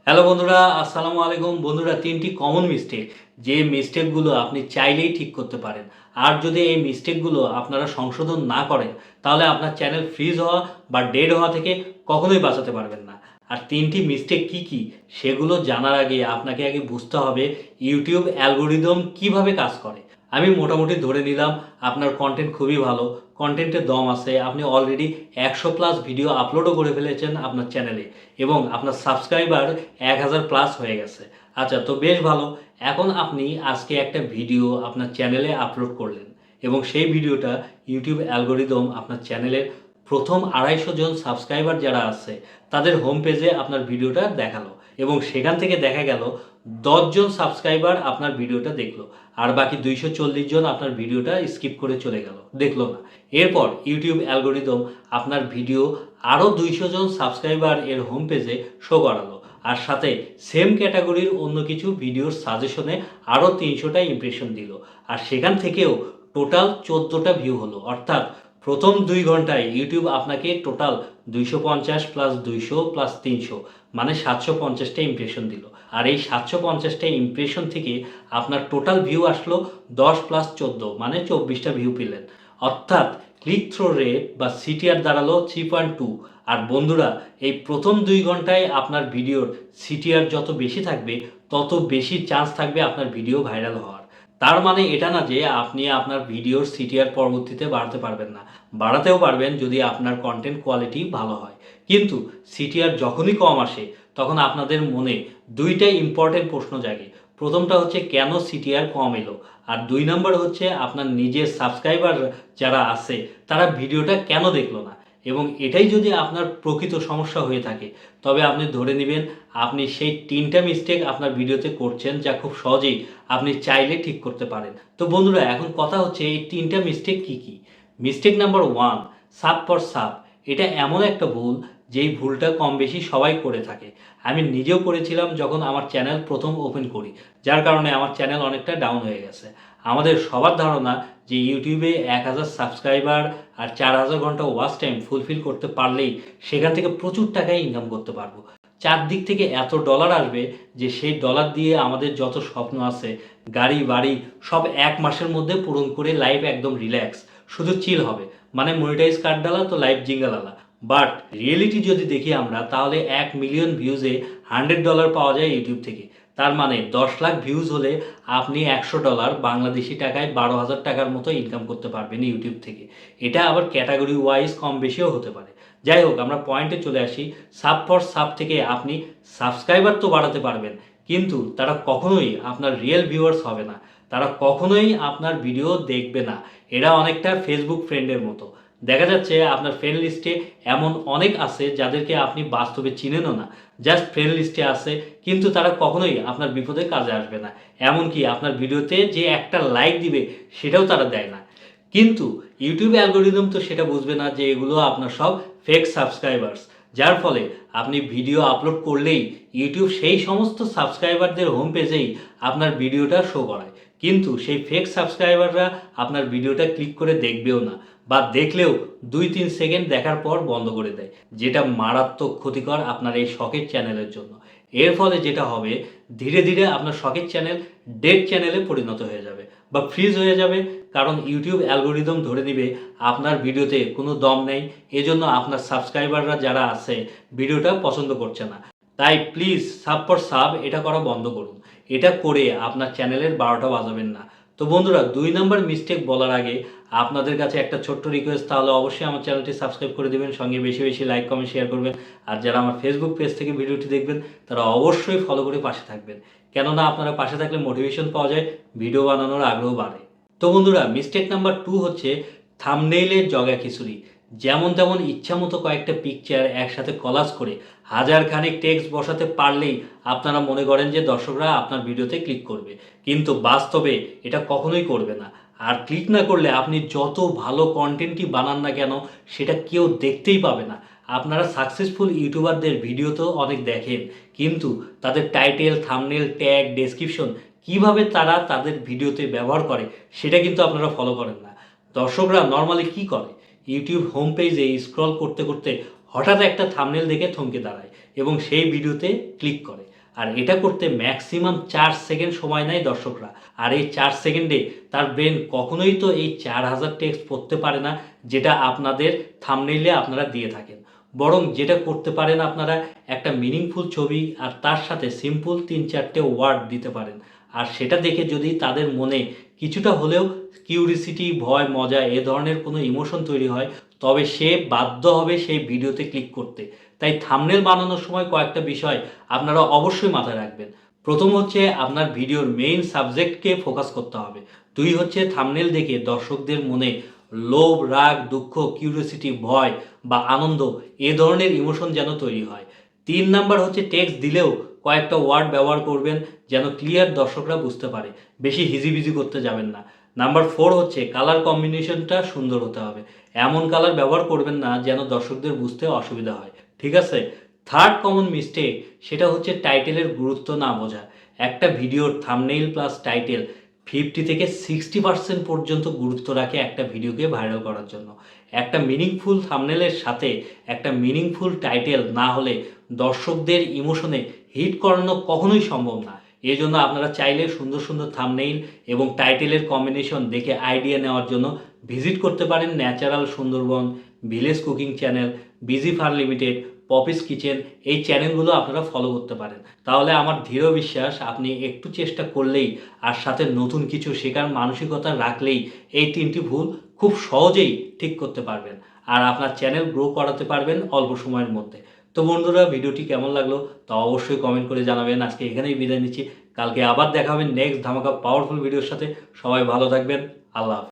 Hello বন্ধুরা, আসসালামু আলাইকুম। বন্ধুরা, তিনটি কমন মিস্টেক, যে মিস্টেকগুলো আপনি চাইলেই ঠিক করতে পারেন। আর যদি এই মিস্টেকগুলো আপনারা সংশোধন না করেন, তাহলে আপনার চ্যানেল ফ্রিজ হওয়া বা ডেড হওয়া থেকে কখনোই বাঁচাতে পারবেন না। আর তিনটি মিস্টেক কি কি সেগুলো জানার আগে আপনাকে আগে বুঝতে হবে ইউটিউব অ্যালগোরিদম কিভাবে কাজ করে। আমি মোটামুটি ধরে নিলাম আপনার কন্টেন্ট খুবই ভালো, কন্টেন্টের দম আছে, আপনি অলরেডি 100+ ভিডিও আপলোডও করে ফেলেছেন আপনার চ্যানেলে এবং আপনার সাবস্ক্রাইবার 1000+ হয়ে গেছে। আচ্ছা, তো বেশ ভালো। এখন আপনি আজকে একটা ভিডিও আপনার চ্যানেলে আপলোড করলেন এবং সেই ভিডিওটা ইউটিউব অ্যালগোরিদম আপনার চ্যানেলের প্রথম 250 জন সাবস্ক্রাইবার যারা আছে তাদের হোম পেজে আপনার ভিডিওটা দেখালো এবং সেখান থেকে দেখা গেল 10 জন সাবস্ক্রাইবার আপনার ভিডিওটা দেখলো আর বাকি 240 জন আপনার ভিডিওটা স্কিপ করে চলে গেল, দেখলো না। এরপর ইউটিউব অ্যালগোরিদম আপনার ভিডিও আরও 200 জন সাবস্ক্রাইবার এর হোম পেজে শো করালো আর সাথে সেম ক্যাটাগরির অন্য কিছু ভিডিওর সাজেশনে আরও 300টা ইমপ্রেশন দিল আর সেখান থেকেও টোটাল 14টা ভিউ হলো। অর্থাৎ প্রথম 2 ঘন্টায় ইউটিউব আপনাকে টোটাল 250 প্লাস 200 প্লাস 300 মানে 750টা ইমপ্রেশন দিল। আর এই 750টা ইমপ্রেশন থেকে আপনার টোটাল ভিউ আসলো 10 প্লাস 14 মানে 24টা ভিউ পেলেন। অর্থাৎ ক্লিক থ্রো রেট বা সিটিআর দাঁড়ালো 3.2। আর বন্ধুরা, এই প্রথম 2 ঘন্টায় আপনার ভিডিওর সিটিআর যত বেশি থাকবে তত বেশি চান্স থাকবে আপনার ভিডিও ভাইরাল হওয়ার। তার মানে এটা না যে আপনি আপনার ভিডিওর সিটিআর পরবর্তীতে বাড়াতে পারবেন না, বাড়াতেও পারবেন যদি আপনার কন্টেন্ট কোয়ালিটি ভালো হয়। কিন্তু সিটিআর যখনই কম আসে তখন আপনাদের মনে দুইটা ইম্পর্টেন্ট প্রশ্ন জাগে। প্রথমটা হচ্ছে কেন সিটিআর কম এলো, আর 2 নম্বর হচ্ছে আপনার নিজের সাবস্ক্রাইবার যারা আছে তারা ভিডিওটা কেন দেখলো না। এবং এটাই যদি আপনার প্রকৃত সমস্যা হয়ে থাকে তবে আপনি ধরে নেবেন আপনি সেই 3টা মিস্টেক আপনার ভিডিওতে করছেন যা খুব সহজেই আপনি চাইলে ঠিক করতে পারেন। তো বন্ধুরা, এখন কথা হচ্ছে এই 3টা মিস্টেক কি কি। Mistake number 1, sub for sub. এটা এমন একটা ভুল যেই ভুলটা কম বেশি সবাই করে থাকে। আমি নিজেও করেছিলাম যখন আমার চ্যানেল প্রথম ওপেন করি, যার কারণে আমার চ্যানেল অনেকটা ডাউন হয়ে গেছে। আমাদের সবার ধারণা যে ইউটিউবে 1000 সাবস্ক্রাইবার আর 4000 ঘন্টা ওয়াচ টাইম ফুলফিল করতে পারলেই সেখান থেকে প্রচুর টাকাই ইনকাম করতে পারবো। চারদিক থেকে এত ডলার আসবে যে সেই ডলার দিয়ে আমাদের যত স্বপ্ন আছে, গাড়ি বাড়ি, সব 1 মাসের মধ্যে পূরণ করে লাইফ একদম রিল্যাক্স, শুধু চিল হবে। মানে মনিটাইজ কার্ড ডালা তো লাইফ জিঙ্গালালা। বাট রিয়েলিটি যদি দেখি আমরা, তাহলে 1 মিলিয়ন ভিউজে $100 পাওয়া যায় ইউটিউব থেকে। তার মানে 10 লাখ ভিউজ হলে আপনি $100 বাংলাদেশি টাকায় 12,000 টাকার মতো ইনকাম করতে পারবেন ইউটিউব থেকে। এটা আবার ক্যাটাগরি ওয়াইজ কম বেশিও হতে পারে। যাই হোক, আমরা পয়েন্টে চলে আসি। সাব ফর সাব থেকে আপনি সাবস্ক্রাইবার তো বাড়াতে পারবেন, কিন্তু তারা কখনোই আপনার রিয়েল ভিউয়ার্স হবে না, তারা কখনোই আপনার ভিডিও দেখবে না। এরা অনেকটা ফেসবুক ফ্রেন্ডের মতো। দেখা যাচ্ছে আপনার ফ্রেন্ড লিস্টে এমন অনেক আছে যাদেরকে আপনি বাস্তবে চিনেনও না, জাস্ট ফ্রেন্ড লিস্টে আছে, কিন্তু তারা কখনোই আপনার বিপদে কাজে আসবে না। এমনকি আপনার ভিডিওতে যে একটা লাইক দিবে সেটাও তারা দেয় না। কিন্তু ইউটিউব অ্যালগোরিদম তো সেটা বুঝবে না যে এগুলো আপনার সব ফেক সাবস্ক্রাইবার্স, যার ফলে আপনি ভিডিও আপলোড করলেই ইউটিউব সেই সমস্ত সাবস্ক্রাইবারদের হোম পেজেই আপনার ভিডিওটা শো করায়। কিন্তু সেই ফেক সাবস্ক্রাইবাররা আপনার ভিডিওটা ক্লিক করে দেখবেও না, বা দেখলেও 2-3 সেকেন্ড দেখার পর বন্ধ করে দেয়, যেটা মারাত্মক ক্ষতিকর আপনার এই শখের চ্যানেলের জন্য। এর ফলে যেটা হবে, ধীরে ধীরে আপনার শখের চ্যানেল ডেড চ্যানেলে পরিণত হয়ে যাবে বা ফ্রিজ হয়ে যাবে। কারণ ইউটিউব অ্যালগোরিদম ধরে নিবে আপনার ভিডিওতে কোনো দম নেই, এজন্য আপনার সাবস্ক্রাইবাররা যারা আছে ভিডিওটা পছন্দ করছে না। তাই প্লিজ সাব ফর সাব এটা করা বন্ধ করুন। এটা করে আপনার চ্যানেলের 12টা বাজাবেন না। তো বন্ধুরা, 2 নম্বর মিস্টেক বলার আগে আপনাদের কাছে একটা ছোট্ট রিকোয়েস্ট, তাহলে অবশ্যই আমার চ্যানেলটি সাবস্ক্রাইব করে দেবেন, সঙ্গে বেশি বেশি লাইক কমেন্ট শেয়ার করবেন। আর যারা আমার ফেসবুক পেজ থেকে ভিডিওটি দেখবেন তারা অবশ্যই ফলো করে পাশে থাকবেন, কেননা আপনারা পাশে থাকলে মোটিভেশন পাওয়া যায়, ভিডিও বানানোর আগ্রহ বাড়ে। তো বন্ধুরা, মিস্টেক নাম্বার 2 হচ্ছে থাম্বনেইলের জগা খিচুড়ি। যেমন তেমন ইচ্ছা মতো কয়েকটা পিকচার একসাথে কলাজ করে হাজার খানেক টেক্সট বসাতে পারলেই আপনারা মনে করেন যে দর্শকরা আপনার ভিডিওতে ক্লিক করবে, কিন্তু বাস্তবে এটা কখনোই করবে না। আর ক্লিক না করলে আপনি যত ভালো কন্টেন্টই বানান না কেন সেটা কেউ দেখতেই পাবে না। আপনারা সাকসেসফুল ইউটিউবারদের ভিডিও তো অনেক দেখেন, কিন্তু তাদের টাইটেল, থাম্বনেল, ট্যাগ, ডেসক্রিপশন কিভাবে তারা তাদের ভিডিওতে ব্যবহার করে সেটা কিন্তু আপনারা ফলো করেন না। দর্শকরা নর্মালি কি করে, ইউটিউব হোম পেজে স্ক্রল করতে করতে হঠাৎ একটা থাম্বনেল দেখে থমকে দাঁড়ায় এবং সেই ভিডিওতে ক্লিক করে। আর এটা করতে ম্যাক্সিমাম 4 সেকেন্ড সময় নেয় দর্শকরা। আর এই 4 সেকেন্ডে তার ব্রেন কখনোই তো এই 4000 টেক্সট পড়তে পারে না, যেটা আপনাদের থাম্বনেইলে আপনারা দিয়ে থাকেন। বরং যেটা করতে পারেন আপনারা একটা মিনিংফুল ছবি আর তার সাথে সিম্পল 3-4টে ওয়ার্ড দিতে পারেন। আর সেটা দেখে যদি তাদের মনে কিছুটা হলেও কিউরিসিটি, ভয়, মজা এ ধরনের কোনো ইমোশন তৈরি হয়, তবে সে বাধ্য হবে সেই ভিডিওতে ক্লিক করতে। তাই থাম্বনেল বানানোর সময় কয়েকটা বিষয় আপনারা অবশ্যই মাথায় রাখবেন। প্রথম হচ্ছে আপনার ভিডিওর মেইন সাবজেক্টকে ফোকাস করতে হবে। 2 হচ্ছে থাম্বনেল দেখে দর্শকদের মনে লোভ, রাগ, দুঃখ, কিউরিওসিটি, ভয় বা আনন্দ এ ধরনের ইমোশন যেন তৈরি হয়। 3 নাম্বার হচ্ছে টেক্সট দিলেও কয়েকটা ওয়ার্ড ব্যবহার করবেন যেন ক্লিয়ার দর্শকরা বুঝতে পারে। বেশি হিজিবিজি করতে যাবেন না। নাম্বার 4 হচ্ছে কালার কম্বিনেশনটা সুন্দর হতে হবে। এমন কালার ব্যবহার করবেন না যেন দর্শকদের বুঝতে অসুবিধা হয়। ঠিক আছে? থার্ড কমন মিস্টেক সেটা হচ্ছে টাইটেলের গুরুত্ব না বোঝা। একটা ভিডিওর থাম্বনেইল প্লাস টাইটেল 50 থেকে 60% পর্যন্ত গুরুত্ব রাখে একটা ভিডিওকে ভাইরাল করার জন্য। একটা মিনিংফুল থাম্বনেইলের সাথে একটা মিনিংফুল টাইটেল না হলে দর্শকদের ইমোশনে হিট করানো কখনোই সম্ভব না। এজন্য আপনারা চাইলে সুন্দর সুন্দর থাম্বনেইল এবং টাইটেলের কম্বিনেশন দেখে আইডিয়া নেওয়ার জন্য ভিজিট করতে পারেন natural Sundarban, village cooking channel, বিজি ফার লিমিটেড, পপিস কিচেন, এই চ্যানেলগুলো আপনারা ফলো করতে পারেন। তাহলে আমার দৃঢ় বিশ্বাস আপনি একটু চেষ্টা করলেই আর সাথে নতুন কিছু শেখার মানসিকতা রাখলেই এই 3টি ভুল খুব সহজেই ঠিক করতে পারবেন। আর আপনার চ্যানেল গ্রো করাতে পারবেন অল্প সময়ের মধ্যে। তো বন্ধুরা, ভিডিওটি কেমন লাগলো তা অবশ্যই কমেন্ট করে জানাবেন। আজকে এখানেই বিদায় নিচ্ছি। কালকে আবার দেখা হবে নেক্সট ধামাকা পাওয়ারফুল ভিডিওর সাথে। সবাই ভালো থাকবেন। আল্লাহ হাফেজ।